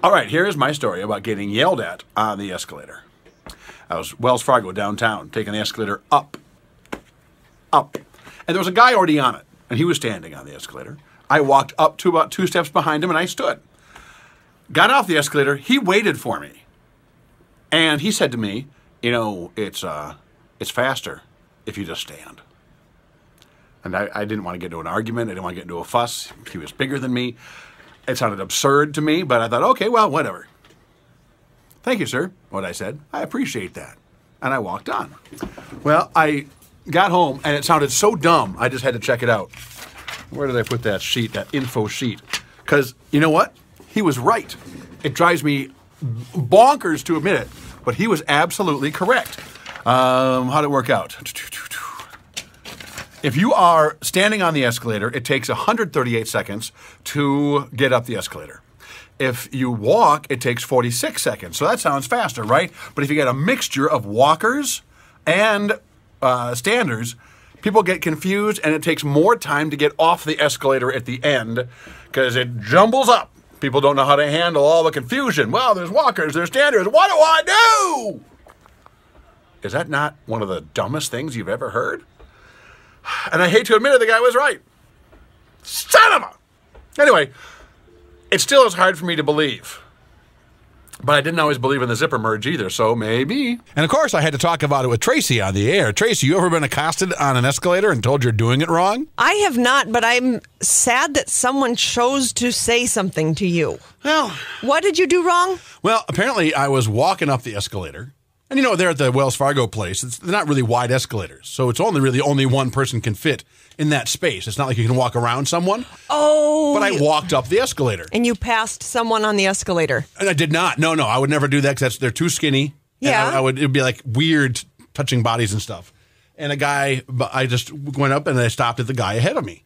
All right, here is my story about getting yelled at on the escalator. I was Wells Fargo downtown, taking the escalator up. And there was a guy already on it, and he was standing on the escalator. I walked up to about 2 steps behind him, and I stood. Got off the escalator. He waited for me. And he said to me, it's faster if you just stand. And I didn't want to get into an argument. I didn't want to get into a fuss. He was bigger than me. It sounded absurd to me, but I thought, okay, well, whatever. Thank you, sir, what I said. I appreciate that. And I walked on. Well, I got home, and it sounded so dumb, I just had to check it out. Where did I put that sheet, that info sheet? Because, you know what? He was right. It drives me bonkers to admit it, but he was absolutely correct. How did it work out? If you are standing on the escalator, it takes 138 seconds to get up the escalator. If you walk, it takes 46 seconds. So that sounds faster, right? But if you get a mixture of walkers and standers, people get confused, and it takes more time to get off the escalator at the end because it jumbles up. People don't know how to handle all the confusion. Well, there's walkers, there's standers. What do I do? Is that not one of the dumbest things you've ever heard? And I hate to admit it, the guy was right. Son of a... Anyway, it still is hard for me to believe. But I didn't always believe in the zipper merge either, so maybe. And of course, I had to talk about it with Tracy on the air. Tracy, you ever been accosted on an escalator and told you're doing it wrong? I have not, but I'm sad that someone chose to say something to you. Well... What did you do wrong? Well, apparently I was walking up the escalator. And they're at the Wells Fargo place. They're not really wide escalators. So it's only one person can fit in that space. It's not like you can walk around someone. Oh. But I walked up the escalator. And you passed someone on the escalator. And I did not. No, I would never do that because they're too skinny. Yeah. And it would be like weird touching bodies and stuff. And I just went up and I stopped at the guy ahead of me.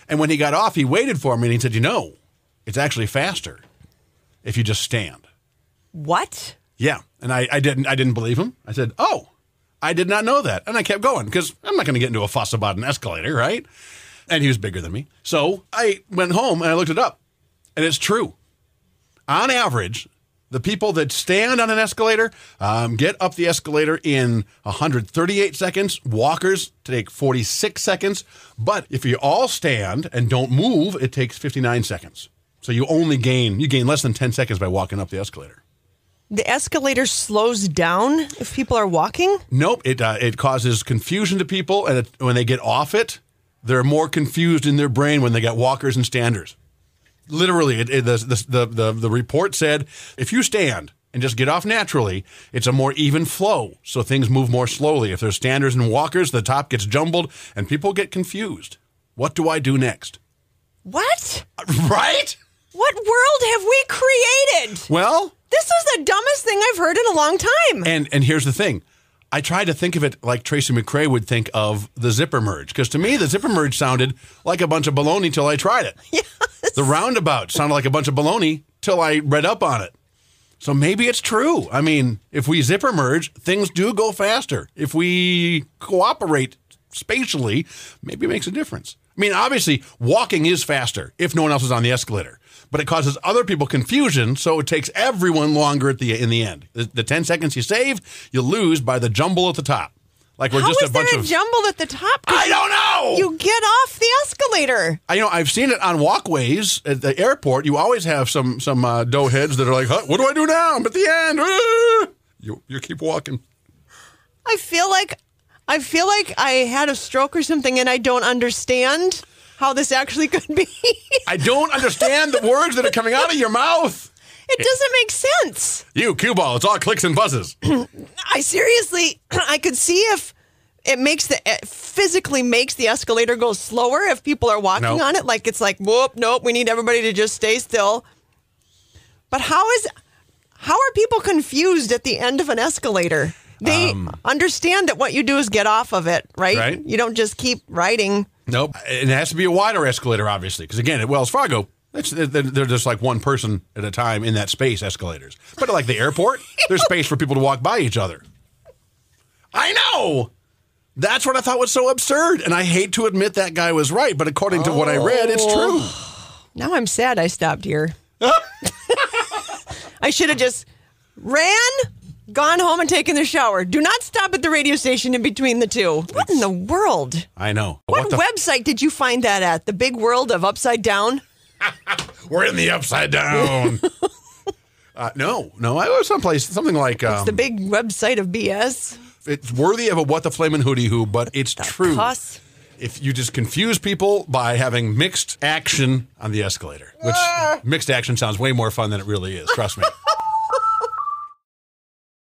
And when he got off, he waited for me and he said, it's actually faster if you just stand. What? Yeah, and I didn't believe him. I said, I did not know that. And I kept going because I'm not going to get into a fuss about an escalator, right? And he was bigger than me. So I went home and I looked it up. And it's true. On average, the people that stand on an escalator get up the escalator in 138 seconds. Walkers take 46 seconds. But if you all stand and don't move, it takes 59 seconds. So you gain less than 10 seconds by walking up the escalator. The escalator slows down if people are walking? Nope. It causes confusion to people, and when they get off it, they're more confused in their brain when they got walkers and standers. Literally, the report said if you stand and just get off naturally, it's a more even flow, so things move more slowly. If there's standers and walkers, the top gets jumbled, and people get confused. What do I do next? What? Right? What world have we created? Well... This is the dumbest thing I've heard in a long time. And here's the thing. I tried to think of it like Tracy McCrae would think of the zipper merge. Because to me, the zipper merge sounded like a bunch of baloney till I tried it. Yes. The roundabout sounded like a bunch of baloney till I read up on it. So maybe it's true. I mean, if we zipper merge, things do go faster. If we cooperate spatially, maybe it makes a difference. I mean, obviously, walking is faster if no one else is on the escalator. But it causes other people confusion, so it takes everyone longer in the end. The 10 seconds you saved, you lose by the jumble at the top. Like we're just a bunch of... How is there a jumble at the top? I don't know! You get off the escalator. I've seen it on walkways at the airport. You always have some doughheads that are like, what do I do now? I'm at the end. You keep walking. I feel like I had a stroke or something and I don't understand how this actually could be. I don't understand the words that are coming out of your mouth. It doesn't make sense. You, cue ball, it's all clicks and buzzes. I could see if it physically makes the escalator go slower if people are walking on it. Like it's like, whoop, nope, we need everybody to just stay still. But how are people confused at the end of an escalator? They understand that what you do is get off of it, right? Right. You don't just keep riding. Nope. It has to be a wider escalator, obviously, because again, at Wells Fargo, they're just like one person at a time in that space escalators. But at like the airport, there's space for people to walk by each other. I know! That's what I thought was so absurd, and I hate to admit that guy was right, but according to what I read, it's true. Now I'm sad I stopped here. I should have just ran, gone home, and taken the shower. Do not stop at the radio station in between the two. What in the world? I know. What website did you find that at? The big world of Upside Down? We're in the Upside Down. No. I was someplace, something like... It's the big website of BS. It's worthy of a What the Flamin' Hootie Who, but it's true. Cuss. If you just confuse people by having mixed action on the escalator, which mixed action sounds way more fun than it really is, trust me.